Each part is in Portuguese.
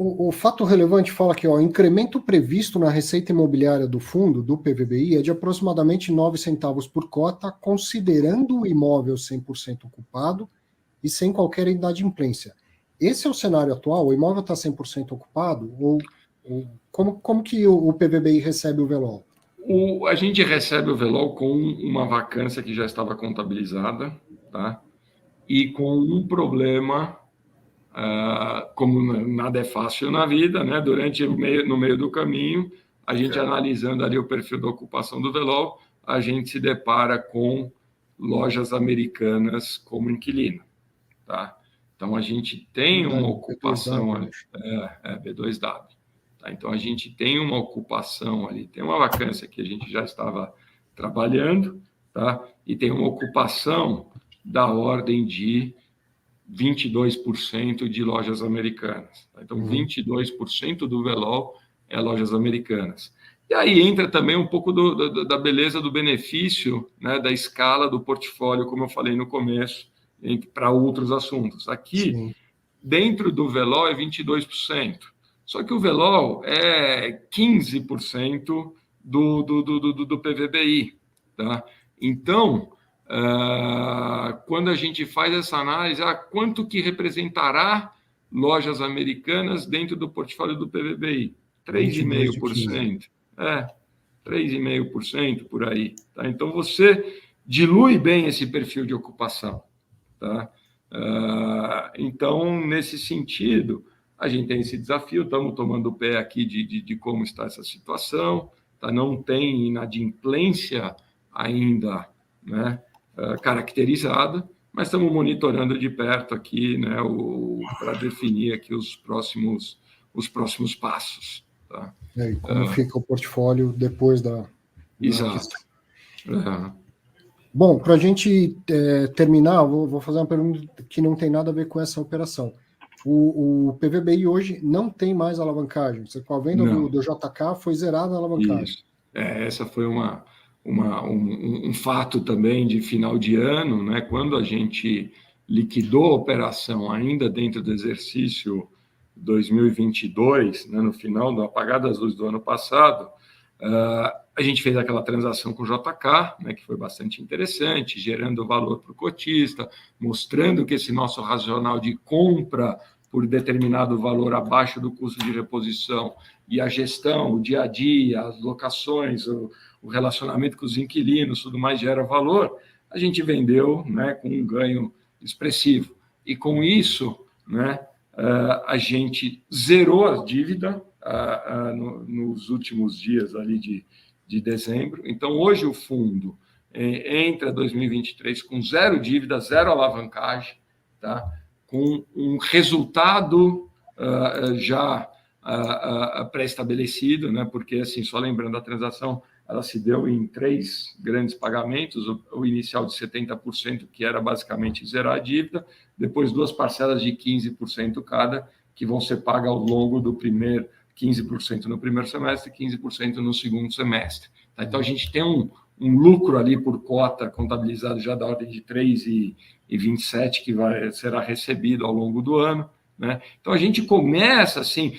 O fato relevante fala que o incremento previsto na receita imobiliária do fundo, do PVBI, é de aproximadamente 9 centavos por cota, considerando o imóvel 100% ocupado e sem qualquer inadimplência. Esse é o cenário atual? O imóvel está 100% ocupado? Como que o PVBI recebe o VELOL? A gente recebe o VELOL com uma vacância que já estava contabilizada, tá? E com um problema, como nada é fácil na vida, né? No meio do caminho, a gente analisando ali o perfil da ocupação do VELOL, a gente se depara com Lojas Americanas como inquilino, tá? Então, a gente tem uma ocupação ali, B2W. Tá? Então, a gente tem uma ocupação ali, tem uma vacância que a gente já estava trabalhando, tá? E tem uma ocupação da ordem de 22% de Lojas Americanas. Tá? Então, 22% do VELOL é Lojas Americanas. E aí entra também um pouco da beleza do benefício, né, da escala do portfólio, como eu falei no começo, para outros assuntos. Aqui, sim, dentro do VELOL é 22%. Só que o VELOL é 15% do PVBI. Tá? Então, quando a gente faz essa análise, quanto que representará Lojas Americanas dentro do portfólio do PVBI? 3,5%. 3,5% por aí. Tá? Então, você dilui bem esse perfil de ocupação. Tá? Então, nesse sentido, a gente tem esse desafio, estamos tomando o pé aqui de como está essa situação, tá? Não tem inadimplência ainda, né, caracterizada, mas estamos monitorando de perto aqui, né, para definir aqui os próximos passos. Tá? E como fica o portfólio depois da Exato. Bom, para a gente terminar, vou fazer uma pergunta que não tem nada a ver com essa operação. O PVBI hoje não tem mais alavancagem. Com a venda do JK foi zerada a alavancagem. Isso. Essa foi um fato também de final de ano, né? Quando a gente liquidou a operação ainda dentro do exercício 2022, né? No final do apagar das luzes do ano passado, a gente fez aquela transação com o JK, né, que foi bastante interessante, gerando valor para o cotista, mostrando que esse nosso racional de compra por determinado valor abaixo do custo de reposição e a gestão, o dia a dia, as locações, o relacionamento com os inquilinos, tudo mais gera valor, a gente vendeu, né, com um ganho expressivo. E com isso, né, a gente zerou a dívida nos últimos dias ali de dezembro. Então, hoje o fundo entra 2023 com zero dívida, zero alavancagem, tá? Com um resultado já pré-estabelecido, né? Porque, assim, só lembrando, a transação ela se deu em 3 grandes pagamentos, o inicial de 70%, que era basicamente zerar a dívida, depois 2 parcelas de 15% cada, que vão ser pagas ao longo do primeiro 15% no primeiro semestre e 15% no segundo semestre. Tá? Então, a gente tem um lucro ali por cota contabilizado já da ordem de 3,27 que será recebido ao longo do ano. Né? Então, a gente começa assim,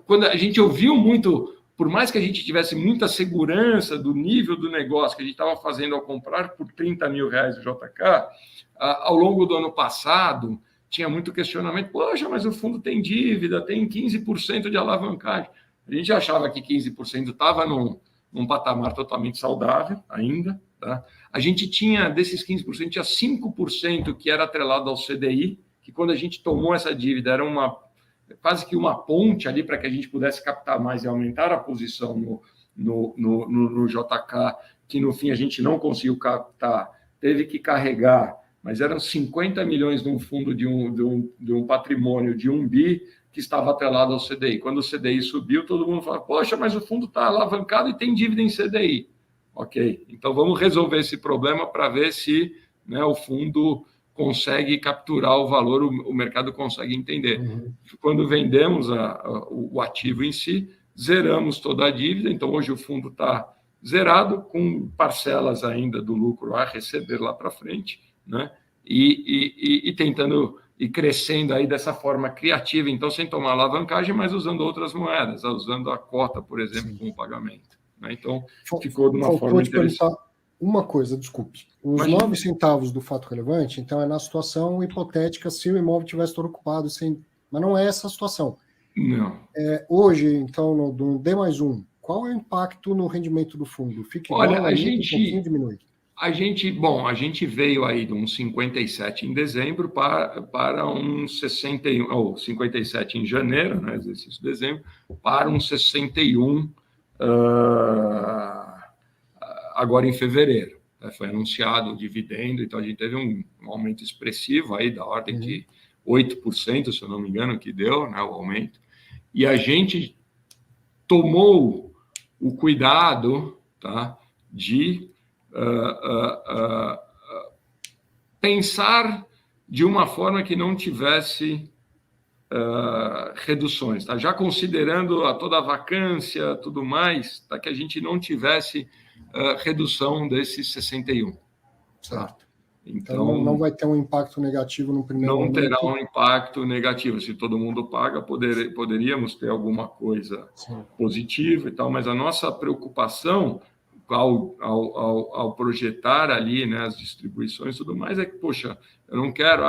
quando a gente ouviu muito, por mais que a gente tivesse muita segurança do nível do negócio que a gente estava fazendo ao comprar por R$30 mil o JK, ao longo do ano passado, tinha muito questionamento, poxa, mas o fundo tem dívida, tem 15% de alavancagem. A gente achava que 15% estava num patamar totalmente saudável ainda. Tá? A gente tinha, desses 15%, tinha 5% que era atrelado ao CDI, que quando a gente tomou essa dívida era quase que uma ponte ali para que a gente pudesse captar mais e aumentar a posição no JK, que no fim a gente não conseguiu captar, teve que carregar, mas eram 50 milhões num fundo de um patrimônio de 1 bi que estava atrelado ao CDI. Quando o CDI subiu, todo mundo falou, poxa, mas o fundo está alavancado e tem dívida em CDI. Ok, então vamos resolver esse problema para ver se, né, o fundo consegue capturar o valor, o mercado consegue entender. Quando vendemos o ativo em si, zeramos toda a dívida, então hoje o fundo está zerado, com parcelas ainda do lucro a receber lá para frente, né? E tentando e crescendo aí dessa forma criativa, então sem tomar alavancagem, mas usando outras moedas, usando a cota, por exemplo, como pagamento. Né? Então, ficou de uma forma interessante. Perguntar uma coisa, desculpe. Os 9 centavos do fato relevante, então, é na situação hipotética se o imóvel tivesse todo ocupado, mas não é essa a situação. Não. Hoje, então, no D+1, qual é o impacto no rendimento do fundo? Fica igual, Olha, um pouquinho, diminui? A gente veio aí de uns 57 em dezembro para uns 61, ou 57 em janeiro, né, exercício de dezembro, para uns 61 agora em fevereiro. Foi anunciado o dividendo, então a gente teve um aumento expressivo aí da ordem de 8%, se eu não me engano, que deu, né, o aumento. E a gente tomou o cuidado, tá, de pensar de uma forma que não tivesse reduções, tá? Já considerando toda a vacância, tudo mais, tá? Que a gente não tivesse redução desses 61. Tá? Então não vai ter um impacto negativo no primeiro momento? Não terá um impacto negativo. Se todo mundo paga, poderíamos ter alguma coisa positiva e tal, mas a nossa preocupação ao projetar ali, né, as distribuições e tudo mais, é que, poxa, eu não quero,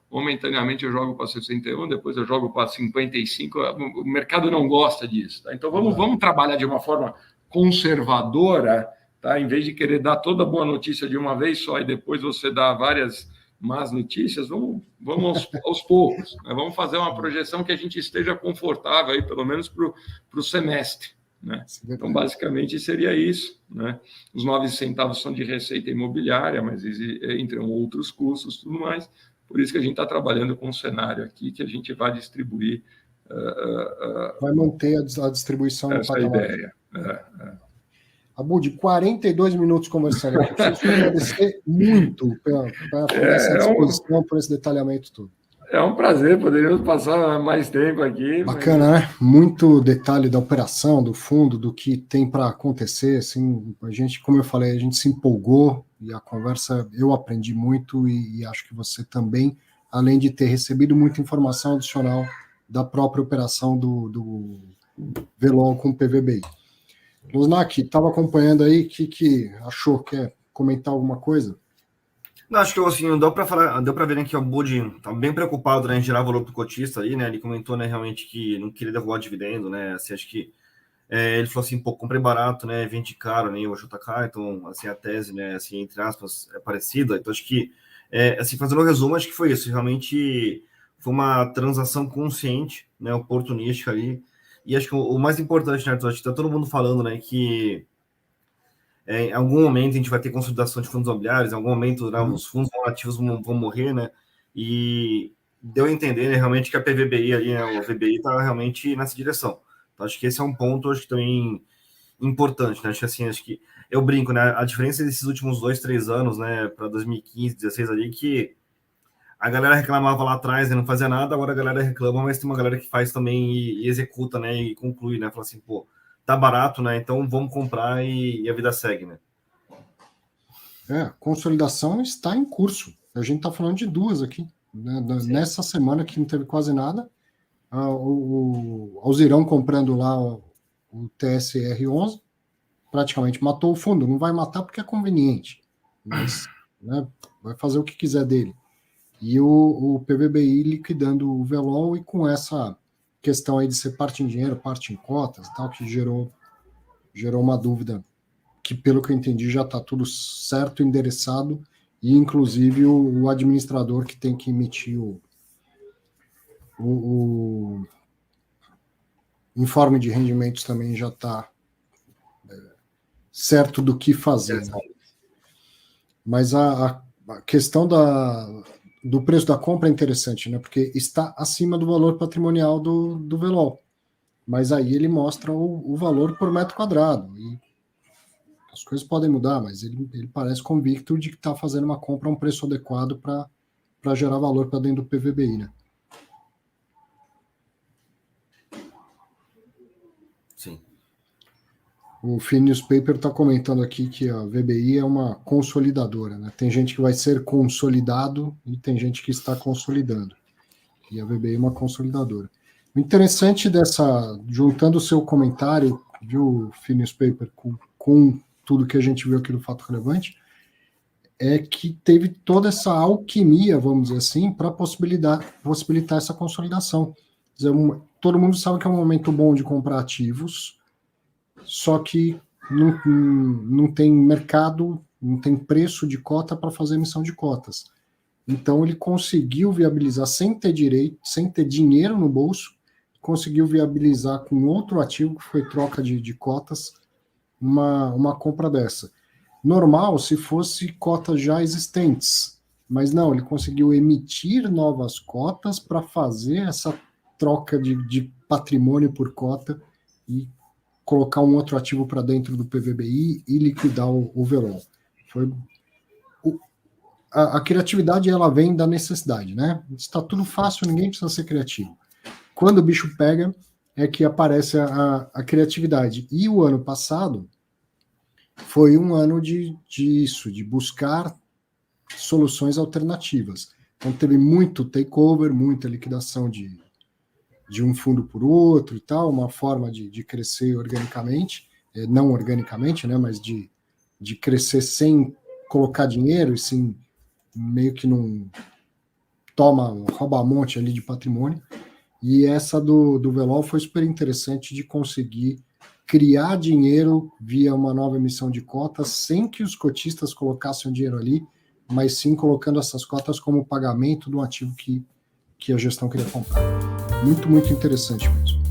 momentaneamente eu jogo para 61, depois eu jogo para 55, o mercado não gosta disso. Tá? Então vamos trabalhar de uma forma conservadora, tá? Em vez de querer dar toda boa notícia de uma vez só e depois você dá várias más notícias, vamos aos poucos. Né? Vamos fazer uma projeção que a gente esteja confortável, aí, pelo menos para o semestre. Né? Então, basicamente, seria isso. Né? Os 9 centavos são de receita imobiliária, mas entram outros custos e tudo mais. Por isso que a gente está trabalhando com um cenário aqui que a gente vai distribuir. Vai manter a distribuição no patamar. Essa ideia. Abud, 42 minutos conversando aqui. Preciso agradecer muito por essa disposição, por esse detalhamento todo. É um prazer, poderíamos passar mais tempo aqui. Bacana, né? Muito detalhe da operação, do fundo, do que tem para acontecer. Assim, a gente, como eu falei, a gente se empolgou e a conversa, eu aprendi muito e acho que você também, além de ter recebido muita informação adicional da própria operação do Velol com o PVBI. Luznak, estava acompanhando aí, o que achou? Quer comentar alguma coisa? Não, acho que assim, deu para ver, né, que o Abud tá bem preocupado, né, em gerar valor para o cotista aí, né? Ele comentou, né, realmente que não queria derrubar dividendo, né? Assim, acho que ele falou assim, pô, comprei barato, né? Vende caro, né? O JK, então, assim, a tese, né, assim, entre aspas, é parecida. Então, acho que, assim, fazendo um resumo, acho que foi isso. Realmente foi uma transação consciente, né, oportunística ali. E acho que o mais importante, né, acho que tá todo mundo falando, né, que em algum momento a gente vai ter consolidação de fundos imobiliários, em algum momento, né, os fundos ativos vão morrer, né? E deu a entender, né, realmente que a PVBI ali, né, o VBI está realmente nessa direção. Então, acho que esse é um ponto, acho que também importante, né? Acho que assim, acho que eu brinco, né? A diferença desses últimos 2-3 anos, né, para 2015, 2016 ali, que a galera reclamava lá atrás, né, não fazia nada, agora a galera reclama, mas tem uma galera que faz também e executa, né, e conclui, né? Fala assim, pô, tá barato, né? Então vamos comprar e a vida segue, né? A consolidação está em curso. A gente está falando de duas aqui. Né? Nessa semana que não teve quase nada, o Alzirão comprando lá o TSR11 praticamente matou o fundo. Não vai matar porque é conveniente, mas né, vai fazer o que quiser dele. E o PVBI liquidando o Velol e com essa questão aí de ser parte em dinheiro, parte em cotas e tal, que gerou uma dúvida que, pelo que eu entendi, já está tudo certo, endereçado, e inclusive o administrador que tem que emitir o informe de rendimentos também já está certo do que fazer. Né? Mas a questão do preço da compra é interessante, né? Porque está acima do valor patrimonial do Velol. Mas aí ele mostra o valor por metro quadrado. E as coisas podem mudar, mas ele parece convicto de que está fazendo uma compra a um preço adequado para gerar valor para dentro do PVBI, né? Sim. O Phineas Paper está comentando aqui que a VBI é uma consolidadora, né? Tem gente que vai ser consolidado e tem gente que está consolidando. E a VBI é uma consolidadora. O interessante juntando o seu comentário, viu, Phineas Paper, com tudo que a gente viu aqui do Fato Relevante, é que teve toda essa alquimia, vamos dizer assim, para possibilitar essa consolidação. Quer dizer, todo mundo sabe que é um momento bom de comprar ativos, só que não tem mercado, não tem preço de cota para fazer emissão de cotas. Então ele conseguiu viabilizar sem ter dinheiro no bolso, conseguiu viabilizar com outro ativo, que foi troca de cotas, uma compra dessa. Normal se fosse cotas já existentes, mas não, ele conseguiu emitir novas cotas para fazer essa troca de patrimônio por cota e colocar um outro ativo para dentro do PVBI e liquidar o VELOL. A criatividade, ela vem da necessidade, né? Está tudo fácil, ninguém precisa ser criativo. Quando o bicho pega, é que aparece a criatividade. E o ano passado foi um ano de buscar soluções alternativas. Então teve muito takeover, muita liquidação de um fundo por outro e tal, uma forma de crescer organicamente, não organicamente, né, mas de crescer sem colocar dinheiro, e sim meio que não rouba a monte ali de patrimônio. E essa do VELOL foi super interessante de conseguir criar dinheiro via uma nova emissão de cotas, sem que os cotistas colocassem o dinheiro ali, mas sim colocando essas cotas como pagamento do ativo que a gestão queria comprar. Muito, muito interessante mesmo.